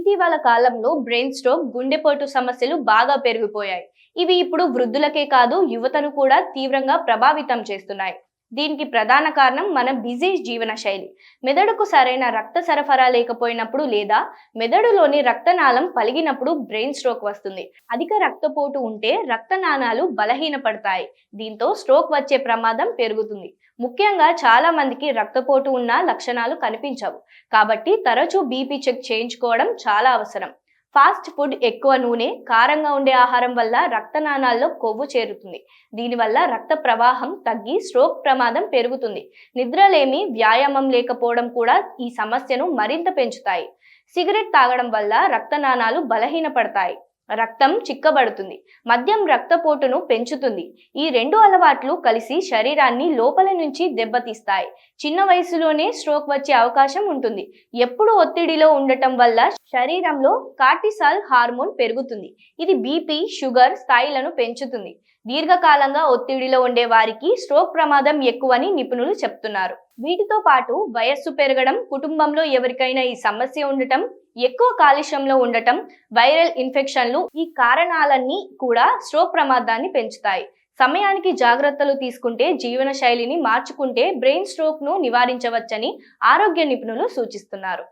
ఇటీవల కాలంలో brain stroke, గుండెపోటు సమస్యలు బాగా పెరిగిపోయాయి. ఇవి ఇప్పుడు వృద్ధులకే కాదు, యువతను కూడా తీవ్రంగా ప్రభావితం చేస్తున్నాయి. దీనికి ప్రధాన కారణం మన బిజీ జీవన శైలి. మెదడుకు సరైన రక్త సరఫరా లేకపోయినప్పుడు లేదా మెదడులోని రక్తనాళం పలిగినప్పుడు బ్రెయిన్ స్ట్రోక్ వస్తుంది. అధిక రక్తపోటు ఉంటే రక్తనాళాలు బలహీనపడతాయి. దీంతో స్ట్రోక్ వచ్చే ప్రమాదం పెరుగుతుంది. ముఖ్యంగా చాలా మందికి రక్తపోటు ఉన్న లక్షణాలు కనిపించవు. కాబట్టి తరచూ బీపీ చెక్ చేయించుకోవడం చాలా అవసరం. ఫాస్ట్ ఫుడ్, ఎక్కువ నూనె, కారంగా ఉండే ఆహారం వల్ల రక్తనాళాల్లో కొవ్వు చేరుతుంది. దీనివల్ల రక్త ప్రవాహం తగ్గి స్ట్రోక్ ప్రమాదం పెరుగుతుంది. నిద్రలేమి, వ్యాయామం లేకపోవడం కూడా ఈ సమస్యను మరింత పెంచుతాయి. సిగరెట్ తాగడం వల్ల రక్తనాళాలు బలహీనపడతాయి. రక్తం చిక్కబడుతుంది. మద్యం రక్తపోటును పెంచుతుంది. ఈ రెండు అలవాట్లు కలిసి శరీరాన్ని లోపల నుంచి దెబ్బతీస్తాయి. చిన్న వయసులోనే స్ట్రోక్ వచ్చే అవకాశం ఉంటుంది. ఎప్పుడు ఒత్తిడిలో ఉండటం వల్ల శరీరంలో కార్టిసాల్ హార్మోన్ పెరుగుతుంది. ఇది బీపీ, షుగర్ స్థాయిలను పెంచుతుంది. దీర్ఘకాలంగా ఒత్తిడిలో ఉండే వారికి స్ట్రోక్ ప్రమాదం ఎక్కువని నిపుణులు చెప్తున్నారు. వీటితో పాటు వయస్సు పెరగడం, కుటుంబంలో ఎవరికైనా ఈ సమస్య ఉండటం, ఎక్కువ కాలుష్యంలో ఉండటం, వైరల్ ఇన్ఫెక్షన్లు, ఈ కారణాలన్నీ కూడా స్ట్రోక్ ప్రమాదాన్ని పెంచుతాయి. సమయానికి జాగ్రత్తలు తీసుకుంటే, జీవన శైలిని మార్చుకుంటే బ్రెయిన్ స్ట్రోక్ ను నివారించవచ్చని ఆరోగ్య నిపుణులు సూచిస్తున్నారు.